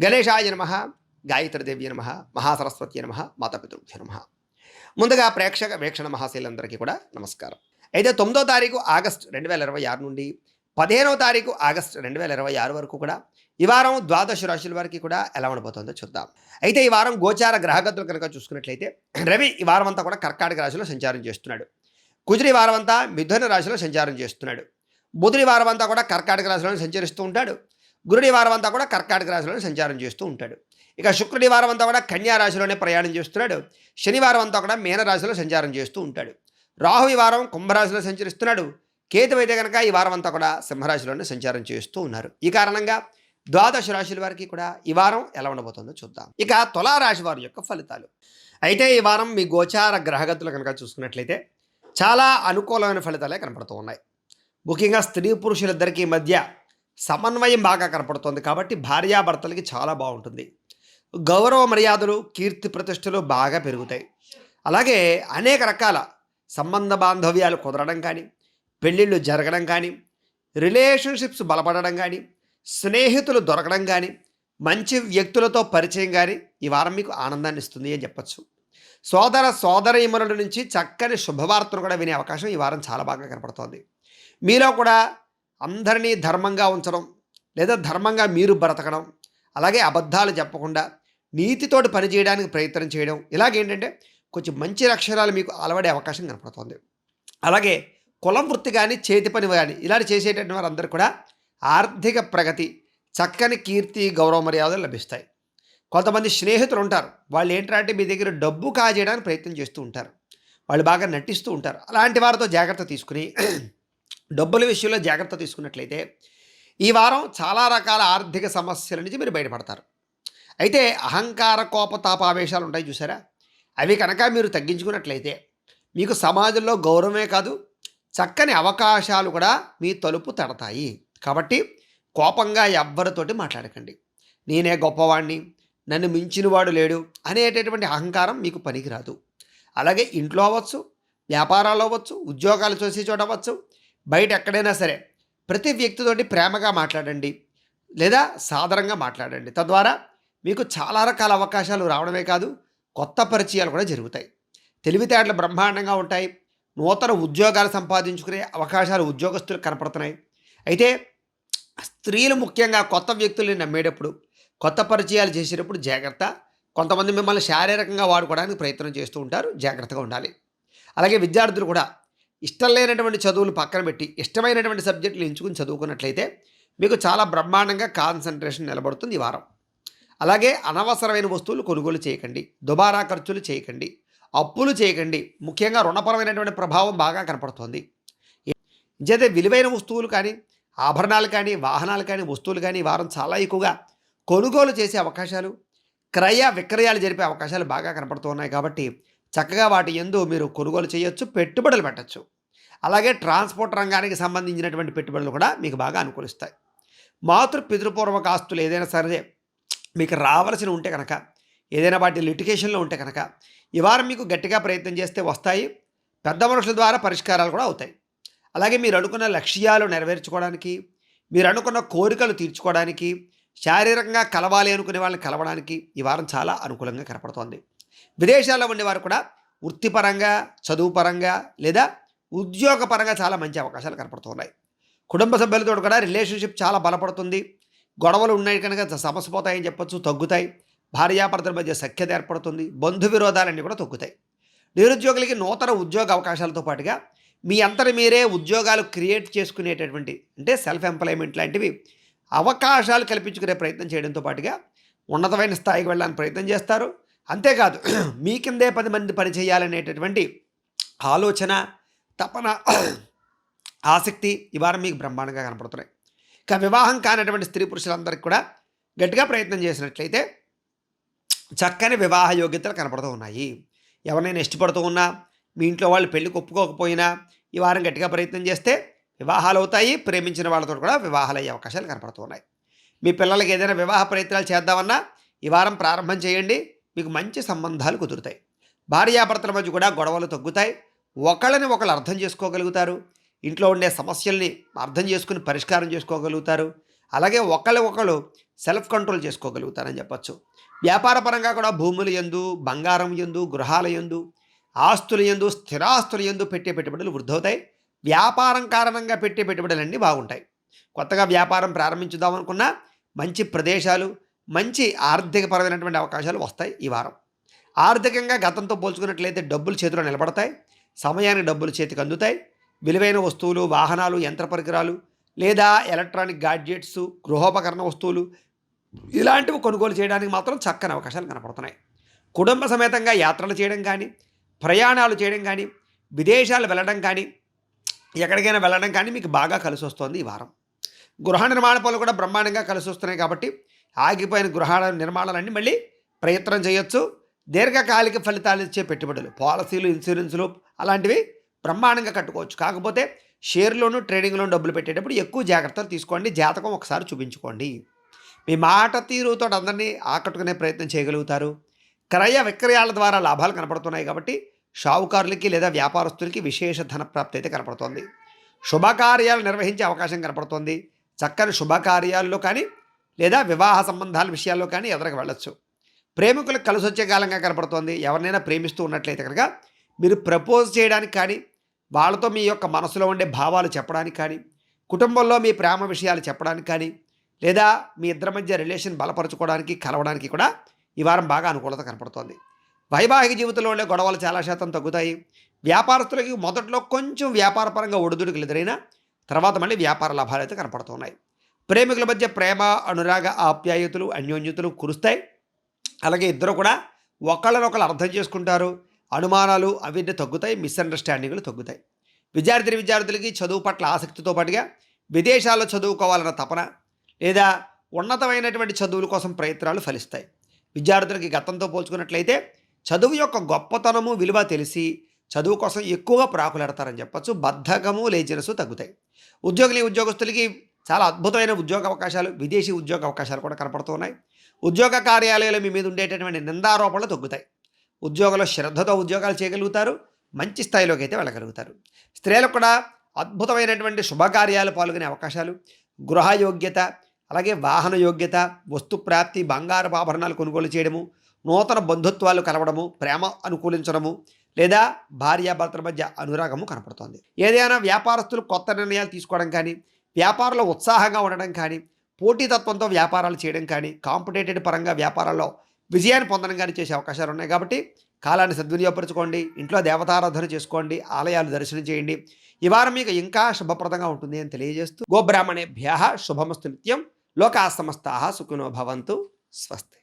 గణేశాయ నమః, గాయత్రీదేవ్య నమః, మహాసరస్వతి నమః, మాతాపితృభ్యో నమః. ముందుగా ప్రేక్షక వీక్షణ మహాశీలందరికీ కూడా నమస్కారం. అయితే 9వ తారీఖు ఆగస్టు 2026 నుండి 15వ తారీఖు ఆగస్టు 2026 వరకు కూడా ఈ వారం ద్వాదశ రాశుల వారికి కూడా ఎలా ఉండబోతుందో చూద్దాం. అయితే ఈ వారం గోచార గ్రహగతులు కనుక చూసుకున్నట్లయితే రవి ఈ వారం అంతా కూడా కర్కాటక రాశిలో సంచారం చేస్తున్నాడు. కుజుడు ఈ వారం అంతా మిథున రాశిలో సంచారం చేస్తున్నాడు. బుధుడు ఈ వారం అంతా కూడా కర్కాటక రాశిలో సంచరిస్తూ ఉంటాడు. గురుడు ఈ వారం అంతా కూడా కర్కాటక రాశిలో సంచారం చేస్తూ ఉంటాడు. ఇక శుక్రుడి వారం అంతా కూడా కన్యా రాశిలోనే ప్రయాణం చేస్తున్నాడు. శనివారం అంతా కూడా మీనరాశిలో సంచారం చేస్తూ ఉంటాడు. రాహు ఈ వారం కుంభరాశిలో సంచరిస్తున్నాడు. కేతు అయితే కనుక ఈ వారం అంతా కూడా సింహరాశిలోనే సంచారం చేస్తూ ఉన్నారు. ఈ కారణంగా ద్వాదశ రాశుల వారికి కూడా ఈ వారం ఎలా ఉండబోతుందో చూద్దాం. ఇక తులారాశి వారి యొక్క ఫలితాలు. అయితే ఈ వారం మీ గోచార గ్రహగతులు కనుక చూసుకున్నట్లయితే చాలా అనుకూలమైన ఫలితాలే కనపడుతూ ఉన్నాయి. ముఖ్యంగా స్త్రీ పురుషులిద్దరికీ మధ్య సమన్వయం బాగా కనపడుతుంది కాబట్టి భార్యాభర్తలకి చాలా బాగుంటుంది. గౌరవ మర్యాదలు, కీర్తి ప్రతిష్టలు బాగా పెరుగుతాయి. అలాగే అనేక రకాల సంబంధ బాంధవ్యాలు కుదరడం కానీ, పెళ్ళిళ్ళు జరగడం కానీ, రిలేషన్షిప్స్ బలపడడం కానీ, స్నేహితులు దొరకడం కానీ, మంచి వ్యక్తులతో పరిచయం కానీ ఈ వారం మీకు ఆనందాన్ని ఇస్తుంది అని చెప్పచ్చు. సోదర సోదరీమణుల నుంచి చక్కని శుభవార్తను కూడా వినే అవకాశం ఈ వారం చాలా బాగా కనపడుతోంది. మీలో కూడా అందరినీ ధర్మంగా ఉంచడం, లేదా ధర్మంగా మీరు బ్రతకడం, అలాగే అబద్ధాలు చెప్పకుండా నీతితోటి పనిచేయడానికి ప్రయత్నం చేయడం, ఇలాగేంటంటే కొంచెం మంచి లక్షణాలు మీకు అలవడే అవకాశం కనపడుతుంది. అలాగే కులం వృత్తి కానీ, చేతి పని కానీ ఇలాంటి చేసేటటువంటి వారందరూ కూడా ఆర్థిక ప్రగతి, చక్కని కీర్తి, గౌరవ మర్యాదలు లభిస్తాయి. కొంతమంది స్నేహితులు ఉంటారు, వాళ్ళు ఏంటంటే మీ దగ్గర డబ్బు కాజేయడానికి ప్రయత్నం చేస్తూ ఉంటారు. వాళ్ళు బాగా నటిస్తూ ఉంటారు. అలాంటి వారితో జాగ్రత్త తీసుకుని డబ్బుల విషయంలో జాగ్రత్త తీసుకున్నట్లయితే ఈ వారం చాలా రకాల ఆర్థిక సమస్యల నుంచి మీరు బయటపడతారు. అయితే అహంకార, కోపతాపావేశాలు ఉంటాయి చూసారా, అవి కనుక మీరు తగ్గించుకున్నట్లయితే మీకు సమాజంలో గౌరవమే కాదు, చక్కని అవకాశాలు కూడా మీ తలుపు తడతాయి. కాబట్టి కోపంగా ఎవ్వరితోటి మాట్లాడకండి. నేనే గొప్పవాడిని, నన్ను మించినవాడు లేడు అనేటటువంటి అహంకారం మీకు పనికిరాదు. అలాగే ఇంట్లో అవ్వచ్చు, వ్యాపారాలు అవ్వచ్చు, ఉద్యోగాలు చేసే చోట అవ్వచ్చు, బయట ఎక్కడైనా సరే ప్రతి వ్యక్తితోటి ప్రేమగా మాట్లాడండి, లేదా సాధారణంగా మాట్లాడండి. తద్వారా మీకు చాలా రకాల అవకాశాలు రావడమే కాదు, కొత్త పరిచయాలు కూడా జరుగుతాయి. తెలివితేటలు బ్రహ్మాండంగా ఉంటాయి. నూతన ఉద్యోగాలు సంపాదించుకునే అవకాశాలు ఉద్యోగస్తులకు కనపడుతున్నాయి. అయితే స్త్రీలు ముఖ్యంగా కొత్త వ్యక్తుల్ని నమ్మేటప్పుడు, కొత్త పరిచయాలు చేసేటప్పుడు జాగ్రత్త. కొంతమంది మిమ్మల్ని శారీరకంగా వాడుకోవడానికి ప్రయత్నం చేస్తూ ఉంటారు, జాగ్రత్తగా ఉండాలి. అలాగే విద్యార్థులు కూడా ఇష్టం లేనటువంటి చదువులు పక్కన పెట్టి ఇష్టమైనటువంటి సబ్జెక్టులు ఎంచుకుని చదువుకున్నట్లయితే మీకు చాలా బ్రహ్మాండంగా కాన్సన్ట్రేషన్ నిలబడుతుంది ఈ వారం. అలాగే అనవసరమైన వస్తువులు కొనుగోలు చేయకండి, దుబారా ఖర్చులు చేయకండి, అప్పులు చేయకండి. ముఖ్యంగా రుణపరమైనటువంటి ప్రభావం బాగా కనపడుతోంది. ఇంకైతే విలువైన వస్తువులు కానీ, ఆభరణాలు కానీ, వాహనాలు కానీ, వస్తువులు కానీ ఈ వారం చాలా ఎక్కువగా కొనుగోలు చేసే అవకాశాలు, క్రయ విక్రయాలు జరిపే అవకాశాలు బాగా కనపడుతున్నాయి. కాబట్టి చక్కగా వాటి యందు మీరు కొనుగోలు చేయొచ్చు, పెట్టుబడులు పెట్టచ్చు. అలాగే ట్రాన్స్పోర్ట్ రంగానికి సంబంధించినటువంటి పెట్టుబడులు కూడా మీకు బాగా అనుకూలిస్తాయి. పితృపూర్వక ఆస్తులు ఏదైనా సరే మీకు రావాల్సి ఉంటే కనుక, ఏదైనా వాటి లిటిగేషన్లో ఉంటే కనుక ఈ వారం మీకు గట్టిగా ప్రయత్నం చేస్తే వస్తాయి. పెద్ద మనుషుల ద్వారా పరిష్కారాలు కూడా అవుతాయి. అలాగే మీరు అనుకున్న లక్ష్యాలు నెరవేర్చుకోవడానికి, మీరు అనుకున్న కోరికలు తీర్చుకోవడానికి, శారీరకంగా కలవాలి అనుకునే వాళ్ళని కలవడానికి ఈ వారం చాలా అనుకూలంగా కనపడుతోంది. విదేశాల్లో ఉండేవారు కూడా వృత్తిపరంగా, చదువుపరంగా లేదా ఉద్యోగపరంగా చాలా మంచి అవకాశాలు కనపడుతున్నాయి. కుటుంబ సభ్యులతో కూడా రిలేషన్షిప్ చాలా బలపడుతుంది. గొడవలు ఉన్నాయి కనుక సమసిపోతాయని చెప్పొచ్చు, తగ్గుతాయి. భార్యాభర్తల మధ్య సఖ్యత ఏర్పడుతుంది. బంధు విరోధాలన్నీ కూడా తగ్గుతాయి. నిరుద్యోగులకి నూతన ఉద్యోగ అవకాశాలతో పాటుగా మీ అంతటి మీరే ఉద్యోగాలు క్రియేట్ చేసుకునేటటువంటి, అంటే సెల్ఫ్ ఎంప్లాయ్మెంట్ లాంటివి అవకాశాలు కల్పించుకునే ప్రయత్నం చేయడంతో పాటుగా ఉన్నతమైన స్థాయికి వెళ్ళడానికి ప్రయత్నం చేస్తారు. అంతేకాదు మీ కిందే 10 మంది పని చేయాలనేటటువంటి ఆలోచన, తపన, ఆసక్తి ఈ వారం మీకు బ్రహ్మాండంగా కనపడుతున్నాయి. ఇక వివాహం కానటువంటి స్త్రీ పురుషులందరికీ కూడా గట్టిగా ప్రయత్నం చేసినట్లయితే చక్కని వివాహ యోగ్యతలు కనపడుతూ ఉన్నాయి. ఎవరినైనా ఇష్టపడుతూ ఉన్నా, మీ ఇంట్లో వాళ్ళు పెళ్లికి ఒప్పుకోకపోయినా ఈ వారం గట్టిగా ప్రయత్నం చేస్తే వివాహాలు అవుతాయి. ప్రేమించిన వాళ్ళతో కూడా వివాహాలు అయ్యే అవకాశాలు కనపడుతూ ఉన్నాయి. మీ పిల్లలకి ఏదైనా వివాహ ప్రయత్నాలు చేద్దామన్నా ఈ వారం ప్రారంభం చేయండి, మీకు మంచి సంబంధాలు కుదురుతాయి. భార్యాభర్తల మధ్య కూడా గొడవలు తగ్గుతాయి. ఒకళ్ళని ఒకళ్ళు అర్థం చేసుకోగలుగుతారు. ఇంట్లో ఉండే సమస్యల్ని అర్థం చేసుకుని పరిష్కారం చేసుకోగలుగుతారు. అలాగే ఒకళ్ళు సెల్ఫ్ కంట్రోల్ చేసుకోగలుగుతారని చెప్పచ్చు. వ్యాపార పరంగా కూడా భూముల యందు, బంగారం యందు, గృహాల యందు, ఆస్తుల యందు, స్థిరాస్తుల యందు పెట్టే పెట్టుబడులు వృద్ధవుతాయి. వ్యాపారం కారణంగా పెట్టే పెట్టుబడులన్నీ బాగుంటాయి. కొత్తగా వ్యాపారం ప్రారంభించుదామనుకున్నా మంచి ప్రదేశాలు, మంచి ఆర్థికపరమైనటువంటి అవకాశాలు వస్తాయి ఈ వారం. ఆర్థికంగా గతంతో పోల్చుకున్నట్లయితే డబ్బులు చేతిలో నిలబడతాయి. సమయానికి డబ్బులు చేతికి అందుతాయి. విలువైన వస్తువులు, వాహనాలు, యంత్ర పరికరాలు లేదా ఎలక్ట్రానిక్ గాడ్జెట్స్, గృహోపకరణ వస్తువులు ఇలాంటివి కొనుగోలు చేయడానికి మాత్రం చక్కని అవకాశాలు కనపడుతున్నాయి. కుటుంబ సమేతంగా యాత్రలు చేయడం కానీ, ప్రయాణాలు చేయడం కానీ, విదేశాలు వెళ్ళడం కానీ, ఎక్కడికైనా వెళ్ళడం కానీ మీకు బాగా కలిసి వస్తుంది ఈ వారం. గృహ నిర్మాణ పనులు కూడా బ్రహ్మాండంగా కలిసి వస్తున్నాయి కాబట్టి ఆగిపోయిన గృహ నిర్మాణాలన్నీ మళ్ళీ ప్రయత్నం చేయొచ్చు. దీర్ఘకాలిక ఫలితాలు ఇచ్చే పెట్టుబడులు, పాలసీలు, ఇన్సూరెన్సులు అలాంటివి బ్రహ్మాండంగా కట్టుకోవచ్చు. కాకపోతే షేర్లోను, ట్రేడింగ్లోను డబ్బులు పెట్టేటప్పుడు ఎక్కువ జాగ్రత్తలు తీసుకోండి. జాతకం ఒకసారి చూపించుకోండి. మీ మాట తీరుతో అందరినీ ఆకట్టుకునే ప్రయత్నం చేయగలుగుతారు. క్రయ విక్రయాల ద్వారా లాభాలు కనపడుతున్నాయి కాబట్టి షావుకారులకి లేదా వ్యాపారస్తులకి విశేష ధనప్రాప్తి అయితే కనపడుతోంది. శుభకార్యాలు నిర్వహించే అవకాశం కనపడుతోంది. చక్కని శుభకార్యాల్లో కానీ లేదా వివాహ సంబంధాల విషయాల్లో కానీ ఎదురుకు వెళ్ళొచ్చు. ప్రేమికులకు కలిసి వచ్చే కాలంగా కనపడుతోంది. ఎవరినైనా ప్రేమిస్తూ ఉన్నట్లయితే కనుక మీరు ప్రపోజ్ చేయడానికి కానీ, వాళ్ళతో మీ యొక్క మనసులో ఉండే భావాలు చెప్పడానికి కానీ, కుటుంబంలో మీ ప్రేమ విషయాలు చెప్పడానికి కానీ, లేదా మీ ఇద్దరి మధ్య రిలేషన్ బలపరుచుకోవడానికి, కలవడానికి కూడా ఈ వారం బాగా అనుకూలత కనపడుతోంది. వైవాహిక జీవితంలో ఉండే గొడవలు చాలా శాతం తగ్గుతాయి. వ్యాపారస్తులకి మొదట్లో కొంచెం వ్యాపారపరంగా ఒడిదుడుకులు ఎదురైనా తర్వాత మళ్ళీ వ్యాపార లాభాలు అయితే కనపడుతున్నాయి. ప్రేమికుల మధ్య ప్రేమ, అనురాగ, ఆప్యాయతలు, అన్యోన్యతలు కురుస్తాయి. అలాగే ఇద్దరు కూడా ఒకళ్ళనొకళ్ళు అర్థం చేసుకుంటారు. అనుమానాలు అవన్నీ తగ్గుతాయి. మిస్అండర్స్టాండింగ్లు తగ్గుతాయి. విద్యార్థులకి చదువు పట్ల ఆసక్తితో పాటుగా విదేశాల్లో చదువుకోవాలన్న తపన లేదా ఉన్నతమైనటువంటి చదువుల కోసం ప్రయత్నాలు ఫలిస్తాయి. విద్యార్థులకి గతంతో పోల్చుకున్నట్లయితే చదువు యొక్క గొప్పతనము, విలువ తెలిసి చదువు కోసం ఎక్కువగా ప్రాకులాడతారని చెప్పచ్చు. బద్ధకము, లేజినెస్ తగ్గుతాయి. ఉద్యోగస్తులకి చాలా అద్భుతమైన ఉద్యోగ అవకాశాలు, విదేశీ ఉద్యోగ అవకాశాలు కూడా కనపడుతూ ఉన్నాయి. ఉద్యోగ కార్యాలయాలు మీ మీద ఉండేటటువంటి నిందారోపణలు తగ్గుతాయి. ఉద్యోగంలో శ్రద్ధతో ఉద్యోగాలు చేయగలుగుతారు. మంచి స్థాయిలోకి అయితే వెళ్ళగలుగుతారు. స్త్రీలకు కూడా అద్భుతమైనటువంటి శుభకార్యాలు పాల్గొనే అవకాశాలు, గృహ యోగ్యత, అలాగే వాహన యోగ్యత, వస్తు ప్రాప్తి, బంగారపు ఆభరణాలు కొనుగోలు చేయడము, నూతన బంధుత్వాలు కలవడము, ప్రేమ అనుకూలించడము లేదా భార్యాభర్తల మధ్య అనురాగము కనపడుతోంది. ఏదైనా వ్యాపారస్తులు కొత్త నిర్ణయాలు తీసుకోవడం కానీ, వ్యాపారంలో ఉత్సాహంగా ఉండడం కానీ, పోటీతత్వంతో వ్యాపారాలు చేయడం కానీ, కాంపిటేటివ్ పరంగా వ్యాపారాల్లో విజయాన్ని పొందడం కానీ చేసే అవకాశాలు ఉన్నాయి. కాబట్టి కాలాన్ని సద్వినియోగపరచుకోండి. ఇంట్లో దేవతారాధన చేసుకోండి. ఆలయాలు దర్శనం చేయండి. ఈ వారం మీకు ఇంకా శుభప్రదంగా ఉంటుంది అని తెలియజేస్తూ గోబ్రాహ్మణేభ్యః శుభమస్తు నిత్యం. లోకా సమస్తాః సుఖినో భవంతు. స్వస్తి.